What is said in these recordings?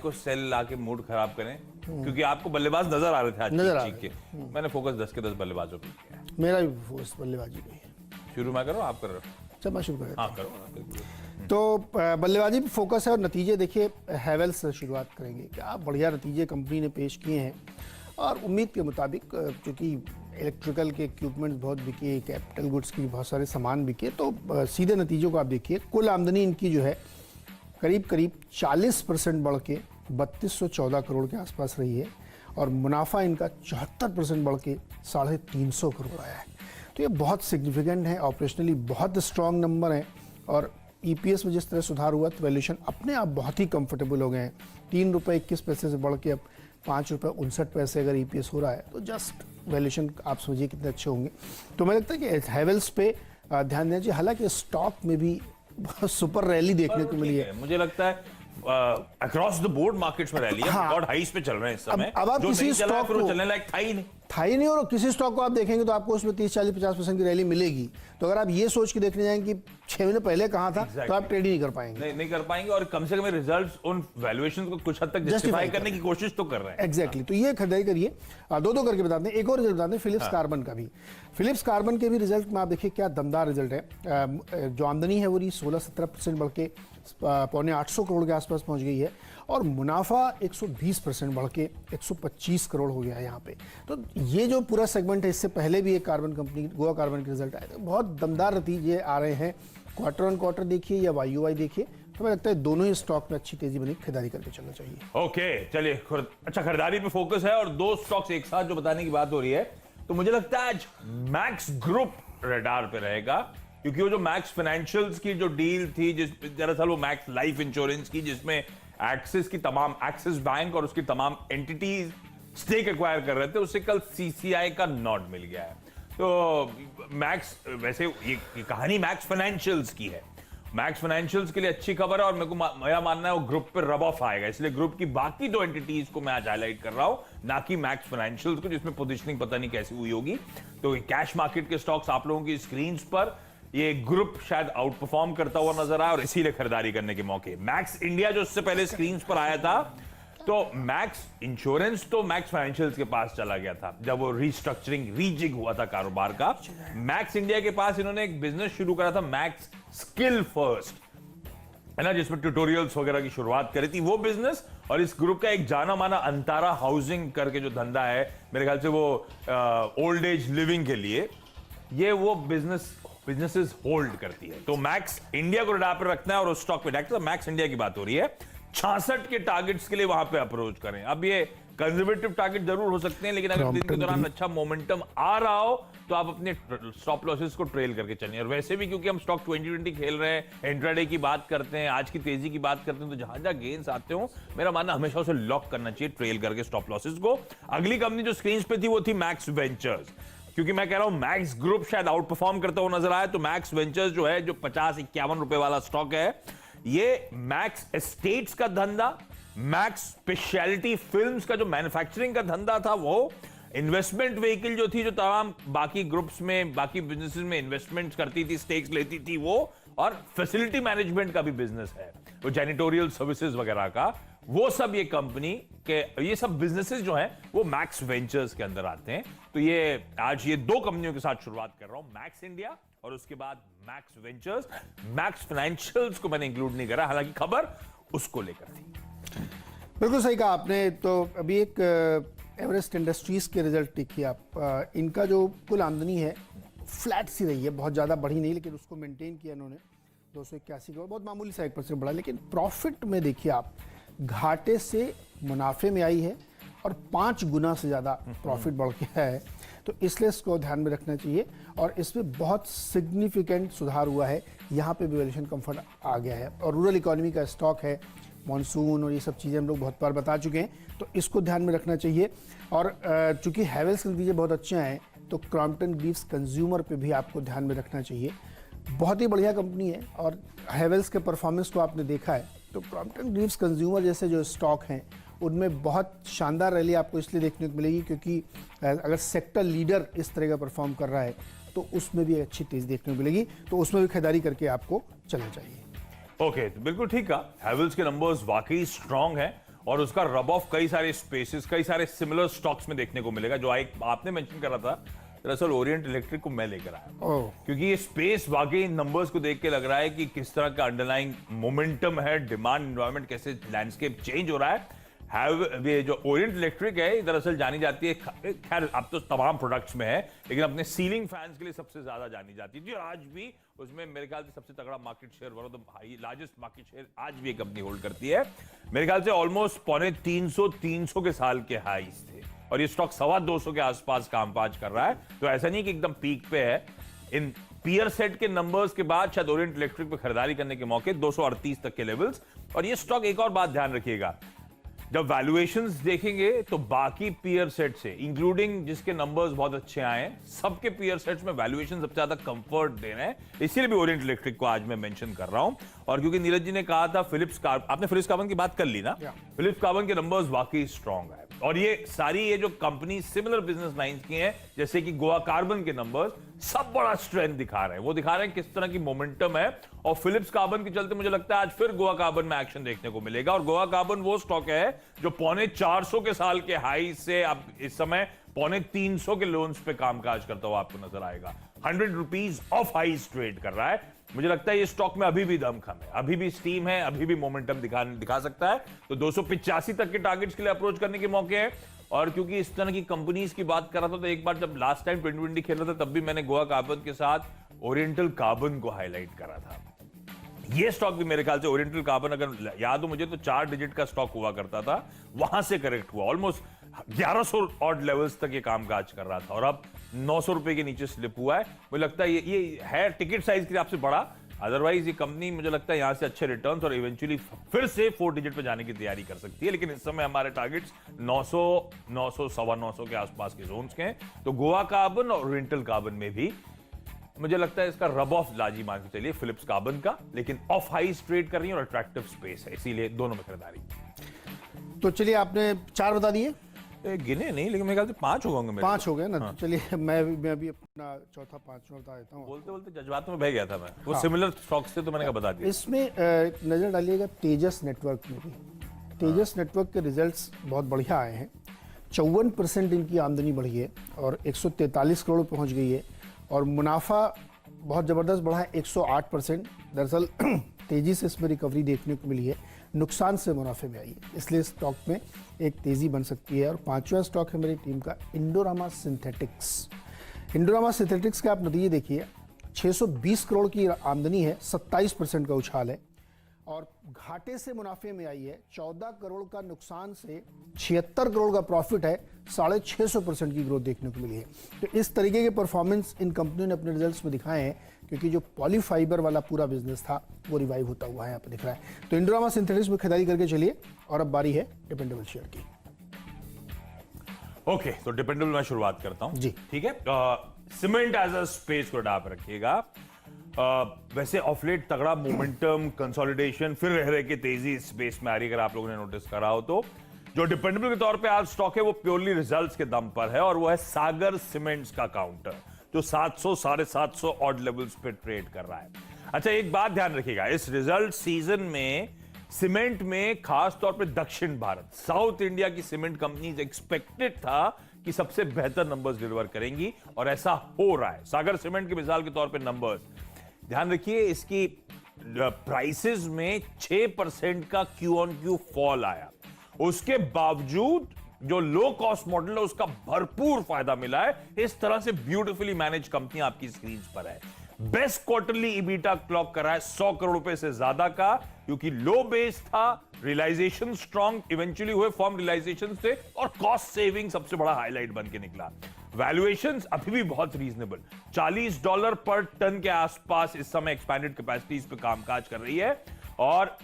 को सेल लाके मूड खराब करें, क्योंकि आपको बल्लेबाज नजर आ रहे थे आज चीख के। मैंने फोकस 10 के 10 बल्लेबाजों पे किया है। मेरा भी फोकस बल्लेबाजी पे है। शुरू मैं करो, आप कर रहे हो? चल मैं शुरू कर देता हाँ करो। तो बल्लेबाजी पे फोकस है और नतीजे देखिए, हैवेल्स से शुरुआत करेंगे। क्या बढ़िया नतीजे कंपनी ने पेश किए हैं और उम्मीद के मुताबिक क्योंकि इलेक्ट्रिकल के इक्विपमेंट्स बहुत बिके, कैपिटल गुड्स की बहुत सारे सामान बिके, तो सीधे नतीजों को आप देखिए। कुल आमदनी इनकी जो है करीब 40% बढ़ के 3214 करोड़ के आसपास रही है और मुनाफा इनका 74% बढ़ के 350 करोड़ आया है। तो ये बहुत सिग्निफिकेंट है, ऑपरेशनली बहुत स्ट्रॉन्ग नंबर है और ईपीएस में जिस तरह सुधार हुआ तो वैल्यूएशन अपने आप बहुत ही कंफर्टेबल हो गए हैं। 3 रुपये 21 पैसे से बढ़ के अब 5 रुपये 59 पैसे अगर ईपीएस हो रहा है तो जस्ट वैल्यूएशन आप समझिए कितने अच्छे होंगे। तो मुझे लगता है कि हैवेल्स पे ध्यान देना चाहिए। हालांकि स्टॉक में भी सुपर रैली देखने को मिली है। मुझे लगता है अक्रॉस द बोर्ड मार्केट्स में रैली है, रिकॉर्ड हाईस पे चल रहे हैं इस समय। अब आप किसी स्टॉक को चलने लायक था ही नहीं और किसी स्टॉक को आप देखेंगे तो आपको उसमें 30-40-50% की रैली मिलेगी। तो अगर आप ये सोच के देखने जाएंगे कि 6 महीने पहले कहाँ था, तो आप ट्रेड ही नहीं कर पाएंगे। नहीं कर पाएंगे और कम से कम रिजल्ट्स उन वैल्यूएशन को कुछ हद तक जस्टिफाई करने की कोशिश तो कर रहे हैं। एग्जैक्टली। तो ये खरीदारी करिए। दो करके बताते हैं। एक और रिजल्ट बताते हैं फिलिप्स कार्बन का भी। फिलिप्स कार्बन के भी रिजल्ट में आप देखिए क्या दमदार रिजल्ट है। जो आमदनी है वो 16-17% बढ़ के 850 करोड़ के आसपास पहुंच गई है और मुनाफा 120% बढ़ के 125 करोड़ हो गया है यहाँ पे। तो ये जो पूरा सेगमेंट है, इससे पहले भी एक कार्बन कंपनी गोवा कार्बन के रिजल्ट आए थे, बहुत दमदार नतीजे आ रहे हैं। क्वार्टर ऑन क्वार्टर देखिए या वाईओवाई देखिए, तो मुझे लगता है दोनों ही स्टॉक में अच्छी तेजी बनी, खरीदारी करके चलना चाहिए। ओके चलिए, अच्छा खरीदारी पे फोकस है और दो स्टॉक्स एक साथ जो बताने की बात हो रही है, तो मुझे लगता है आज मैक्स ग्रुप रडार पे रहेगा, क्योंकि वो जो मैक्स फाइनेंशियल्स की जो डील थी, जिस दरअसल वो मैक्स लाइफ इंश्योरेंस की, जिसमें एक्सिस बैंक और उसकी तमाम एंटिटीज स्टेक एक्वायर कर रहे थे, उससे कल सीसीआई का नॉड मिल गया है। तो मैक्स, वैसे ये कहानी मैक्स फाइनेंशियल्स की है। मैक्स फाइनेंशियल्स के लिए अच्छी खबर है और मेरा मानना है वो ग्रुप पे रब ऑफ आएगा, इसलिए ग्रुप की बाकी दो एंटिटीज को मैं आज हाईलाइट कर रहा हूं, ना कि मैक्स फाइनेंशियल्स को, जिसमें पोजीशनिंग पता नहीं कैसी हुई होगी। तो कैश मार्केट के स्टॉक्स आप लोगों की स्क्रीन पर, ये ग्रुप शायद आउट परफॉर्म करता हुआ नजर आया और इसीलिए खरीदारी करने के मौके। मैक्स इंडिया जो उससे पहले स्क्रीन पर आया था, तो मैक्स इंश्योरेंस तो मैक्स फाइनेंशियल्स के पास चला गया था जब वो रीस्ट्रक्चरिंग रीजिग हुआ था कारोबार का। मैक्स इंडिया के पास इन्होंने एक बिजनेस शुरू करा था, मैक्स स्किल फर्स्ट, है ना, जिसमें ट्यूटोरियल्स वगैरह की शुरुआत करी थी वो बिजनेस। और इस ग्रुप का एक जाना माना अंतारा हाउसिंग करके जो धंधा है, मेरे ख्याल से वो ओल्ड एज लिविंग के लिए, ये वो बिजनेसेस होल्ड करती है। तो मैक्स इंडिया को रडार पर रखना है और उस स्टॉक पे डायरेक्ट। तो मैक्स इंडिया की बात हो रही है, 66 के टारगेट्स के लिए वहां पे अप्रोच करें। अब ये कंजर्वेटिव टारगेट जरूर हो सकते हैं, लेकिन अगर दिन के दौरान अच्छा मोमेंटम आ रहा हो तो आप अपने स्टॉप लॉसेस को ट्रेल करके चलिए। और वैसे भी क्योंकि हम स्टॉक 2020 खेल रहे हैं, इंट्राडे की बात करते हैं, आज की तेजी की बात करते हैं, तो जहां जहां गेन्स आते हो, मेरा मानना हमेशा उसे लॉक करना चाहिए ट्रेल करके स्टॉप लॉसेस को। अगली कंपनी जो स्क्रीन पे थी वो थी मैक्स वेंचर्स, क्योंकि मैं कह रहा हूं मैक्स ग्रुप शायद आउट परफॉर्म करता हुआ नजर आया। तो मैक्स वेंचर्स जो है, जो 50-51 रुपए वाला स्टॉक है, ये मैक्स एस्टेट्स का धंधा, मैक्स स्पेशलिटी फिल्म्स का जो मैन्युफैक्चरिंग का धंधा था, वो इन्वेस्टमेंट व्हीकल जो थी, जो तमाम बाकी ग्रुप्स में, बाकी बिजनेसेस में इन्वेस्टमेंट्स करती थी, स्टेक्स लेती थी वो, और फैसिलिटी मैनेजमेंट का भी बिजनेस है, वो जैनिटोरियल सर्विसेज वगैरह का, वो सब ये कंपनी के, ये सब बिजनेसेस जो हैं वो मैक्स वेंचर्स के अंदर आते हैं। तो ये आज ये दो कंपनियों के साथ शुरुआत कर रहा हूं, मैक्स इंडिया और उसके बाद मैक्स वेंचर्स। मैक्स फाइनेंशियल्स को मैंने इंक्लूड नहीं करा, हालांकि खबर उसको लेकर थी। बिल्कुल सही कहा आपने। तो अभी एक एवरेस्ट इंडस्ट्रीज के रिजल्ट देखिए आप। इनका जो कुल आमदनी है फ्लैट सी रही है, बहुत ज़्यादा बढ़ी नहीं, लेकिन उसको मेंटेन किया इन्होंने। 281 करोड़, बहुत मामूली सा 1% बढ़ा। लेकिन प्रॉफिट में देखिए आप, घाटे से मुनाफे में आई है और 5 गुना से ज़्यादा प्रॉफिट बढ़ गया है। तो इसलिए इसको ध्यान में रखना चाहिए और इसमें बहुत सिग्निफिकेंट सुधार हुआ है। यहाँ पे भी वैल्यूएशन कंफर्ट आ गया है और रूरल इकोनॉमी का स्टॉक है, मॉनसून और ये सब चीज़ें हम लोग बहुत बार बता चुके हैं, तो इसको ध्यान में रखना चाहिए। और चूंकि हैवेल्स के नतीजे बहुत अच्छे हैं, तो क्रॉम्पटन ग्रीव्स कंज्यूमर पे भी आपको ध्यान में रखना चाहिए। बहुत ही बढ़िया कंपनी है और हैवेल्स के परफॉर्मेंस को आपने देखा है। तो क्रॉम्पटन ग्रीव्स कंज्यूमर जैसे जो स्टॉक हैं, उनमें बहुत शानदार रैली आपको इसलिए देखने को मिलेगी क्योंकि अगर सेक्टर लीडर इस तरह का परफॉर्म कर रहा है तो उसमें भी अच्छी तेज देखने को मिलेगी। तो उसमें भी खरीदारी करके आपको चलना चाहिए। ओके, तो बिल्कुल ठीक कहा, हैवेल्स के नंबर्स वाकई स्ट्रांग हैं और उसका रब ऑफ कई सारे स्पेसेस, कई सारे सिमिलर स्टॉक्स में देखने को मिलेगा। जो आपने मेंशन करा था, दरअसल ओरिएंट इलेक्ट्रिक को मैं लेकर आया, क्योंकि ये स्पेस वाकई नंबर्स को देख के लग रहा है कि किस तरह का अंडरलाइंग मोमेंटम है, डिमांड एनवायरनमेंट कैसे लैंडस्केप चेंज हो रहा है। ये जो ओरिएंट इलेक्ट्रिक है दरअसल जानी जाती है, खैर अब तो तमाम प्रोडक्ट्स में है, लेकिन अपने सीलिंग फैंस के लिए सबसे ज्यादा जानी जाती थी, और आज भी उसमें मेरे ख्याल से सबसे तगड़ा market share, one of the largest market share आज भी ये कंपनी होल्ड करती है। मेरे ख्याल से ऑलमोस्ट 350 के साल के हाईज थे, और ये स्टॉक 225 के आसपास कामकाज कर रहा है। तो ऐसा नहीं कि एकदम पीक पे है। इन पीयर सेट के नंबर्स के बाद शायद ओरिएंट इलेक्ट्रिक पे खरीदारी करने के मौके 238 तक के लेवल्स। और ये स्टॉक, एक और बात ध्यान रखिएगा, जब वैल्यूएशंस देखेंगे तो बाकी पीयर सेट से, इंक्लूडिंग जिसके नंबर्स बहुत अच्छे आए, सबके पीयर सेट्स में वैल्यूएशन सबसे ज्यादा कंफर्ट दे रहे हैं। इसीलिए भी ओरिएंट इलेक्ट्रिक को आज मैं मेंशन कर रहा हूं। और क्योंकि नीरज जी ने कहा था आपने फिलिप्स कार्बन की बात कर ली ना, फिलिप्स कार्बन के नंबर्स वाकई स्ट्रांग है, और ये जो कंपनी सिमिलर बिजनेस लाइंस की हैं, जैसे कि गोवा कार्बन के नंबर्स सब बड़ा स्ट्रेंथ दिखा रहे हैं। वो दिखा रहे हैं किस तरह की मोमेंटम है, और फिलिप्स कार्बन के चलते मुझे लगता है आज फिर गोवा कार्बन में एक्शन देखने को मिलेगा। और गोवा कार्बन वो स्टॉक है जो 450 के साल के हाई से अब इस समय 350 के लोन्स पे कामकाज करता हुआ आपको नजर आएगा। 100 रुपीज ऑफ हाईज ट्रेड कर रहा है। मुझे लगता है ये स्टॉक में अभी भी दमखम है, अभी भी स्टीम है, अभी भी मोमेंटम दिखा सकता है। तो 285 तक के टारगेट्स के लिए अप्रोच करने के मौके हैं। और क्योंकि इस तरह की कंपनीज की बात कर रहा था, तो एक बार जब लास्ट टाइम 2020 खेल रहा था, तब भी मैंने गोवा कार्बन के साथ ओरिएंटल कार्बन को हाईलाइट करा था। ये स्टॉक भी मेरे ख्याल से, ओरिएंटल कार्बन अगर याद हो मुझे, तो 4 डिजिट का स्टॉक हुआ करता था, वहां से करेक्ट हुआ, ऑलमोस्ट 1100 ऑड लेवल्स तक ये कामकाज कर रहा था, और अब 900 रुपए के नीचे स्लिप हुआ है। मुझे लगता है ये है टिकट साइज के हिसाब से बड़ा, अदरवाइज ये कंपनी मुझे लगता है यहां से अच्छे रिटर्न्स और इवेंचुअली फिर से 4 डिजिट पे जाने की तैयारी कर सकती है। लेकिन इस समय हमारे टारगेट्स 900, 900, 950 के आसपास के जोन्स के हैं। तो गोवा कार्बन और ओरिएंटल कार्बन में भी मुझे लगता है इसका रब ऑफ लाजी मान के चलिए फिलिप्स कार्बन का, लेकिन ऑफ हाईज ट्रेड कर रही है और अट्रैक्टिव स्पेस है, इसीलिए दोनों में खरीदारी। तो चलिए, आपने 4 बता दिए, गिने नहीं, लेकिन मेरे ख्याल से 5 हो गए। 5 हो गए ना। हाँ। तो चलिए, मैं भी अपना चौथा 5वां बता देता हूँ। बोलते बोलते जज्बात में बह गया था मैं, वो सिमिलर स्टॉक्स थे तो मैंने कहा बता दिया। इसमें नजर डालिएगा तेजस नेटवर्क में भी। तेजस नेटवर्क के रिजल्ट्स बहुत बढ़िया आए हैं। 54% इनकी आमदनी बढ़ी है और 143 करोड़ पहुंच गई है, और मुनाफा बहुत ज़बरदस्त बढ़ा है, 108%। दरअसल तेज़ी से इसमें रिकवरी देखने को मिली है, नुकसान से मुनाफे में आई है, इसलिए स्टॉक में एक तेज़ी बन सकती है। और 5वां स्टॉक है मेरी टीम का इंडोरामा सिंथेटिक्स। इंडोरामा सिंथेटिक्स का आप नतीजे देखिए, 620 करोड़ की आमदनी है, 27% का उछाल है, और घाटे से मुनाफे में आई है। 14 करोड़ का नुकसान से 76 करोड़ का प्रॉफिट है, 650% की ग्रोथ देखने को मिली है। तो इस तरीके के परफॉर्मेंस इन कंपनियों ने अपने रिजल्ट्स में दिखाए हैं, क्योंकि जो पॉलीफाइबर वाला पूरा बिजनेस था वो रिवाइव होता हुआ है यहाँ पर दिख रहा है। तो इंडोरामा सिंथेटिक्स में खरीदारी करके चलिए। और अब बारी है डिपेंडेबल शेयर की। ओके, तो डिपेंडेबल मैं शुरुआत करता हूं जी, ठीक है। सीमेंट एज अ स्पेस को डाप रखिएगा। वैसे ऑफ लेट तगड़ा मोमेंटम, कंसोलिडेशन, फिर रह के तेजी स्पेस में आ रही है, अगर आप लोगों ने नोटिस करा हो तो। जो डिपेंडेबल के तौर पे आज स्टॉक है वो प्योरली रिजल्ट्स के दम पर है, और वो है सागर सीमेंट्स का काउंटर, जो 700, 750 ऑड लेवल्स पे ट्रेड कर रहा है। अच्छा, एक बात ध्यान रखिएगा, इस रिजल्ट सीजन में सीमेंट में खास तौर पे दक्षिण भारत, साउथ इंडिया की सीमेंट कंपनीज एक्सपेक्टेड था कि सबसे बेहतर नंबर्स डिलीवर करेंगी, और ऐसा हो रहा है। सागर सीमेंट की मिसाल के तौर पे नंबर्स ध्यान रखिए, इसकी प्राइसेस में 6% का क्यू ऑन क्यू फॉल आया, उसके बावजूद जो लो कॉस्ट मॉडल है उसका भरपूर फायदा मिला है। इस तरह से ब्यूटीफुली मैनेज कंपनी आपकी स्क्रीन पर है। बेस्ट क्वार्टरली ईबीटा क्लॉक करा है 100 करोड़ रुपए से ज्यादा का, क्योंकि लो बेस था, रियलाइजेशन स्ट्रॉन्ग इवेंचुअली हुए, फॉर्म रियलाइजेशन से, और कॉस्ट सेविंग सबसे बड़ा हाईलाइट बन के निकला। वैल्यूएशंस अभी भी बहुत रीजनेबल, $40 पर टन के आसपास इस समय एक्सपैंडेड कैपेसिटीज पे कामकाज कर रही है, और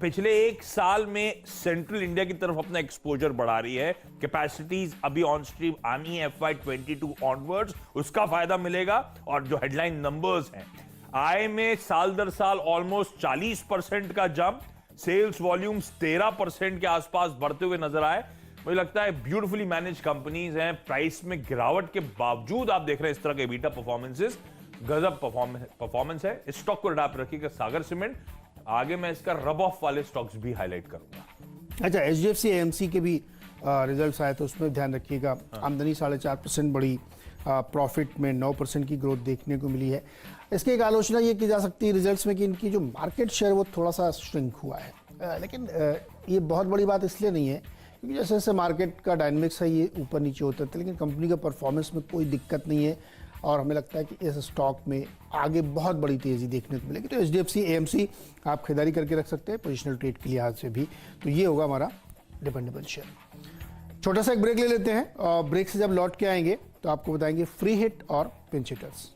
पिछले 1 साल में सेंट्रल इंडिया की तरफ अपना एक्सपोजर बढ़ा रही है। कैपेसिटीज अभी ऑन स्ट्रीम आनी है FY22 ऑनवर्ड्स, उसका फायदा मिलेगा। और जो हेडलाइन नंबर्स हैं, आय में साल दर साल ऑलमोस्ट 40% का जंप, सेल्स वॉल्यूम्स 13% के आसपास बढ़ते हुए नजर आए। मुझे लगता है ब्यूटीफुली मैनेज कंपनीज हैं, प्राइस में गिरावट के बावजूद आप देख रहे हैं इस तरह के EBITDA परफॉर्मेंसेस, गजब परफॉर्मेंस है। इस स्टॉक को अडॉप्ट रखिएगा सागर सीमेंट। आगे मैं इसका रब ऑफ वाले स्टॉक्स भी हाईलाइट करूंगा। अच्छा, HDFC AMC के भी रिजल्ट्स आए तो उसमें ध्यान रखिएगा। आमदनी 4.5% बढ़ी, प्रॉफिट में 9% की ग्रोथ देखने को मिली है। इसकी एक आलोचना ये की जा सकती है रिजल्ट्स में कि इनकी जो मार्केट शेयर वो थोड़ा सा श्रिंक हुआ है, लेकिन ये बहुत बड़ी बात इसलिए नहीं है क्योंकि जैसे जैसे मार्केट का डायनेमिक्स है ये ऊपर नीचे होता है, लेकिन कंपनी का परफॉर्मेंस में कोई दिक्कत नहीं है और हमें लगता है कि इस स्टॉक में आगे बहुत बड़ी तेज़ी देखने को मिलेगी। तो HDFC AMC आप खरीदारी करके रख सकते हैं पोजिशनल ट्रेड के लिहाज से भी। तो ये होगा हमारा डिपेंडेबल शेयर। छोटा सा एक ब्रेक ले लेते हैं और ब्रेक से जब लौट के आएंगे तो आपको बताएंगे फ्री हिट और पिंच हिटर्स।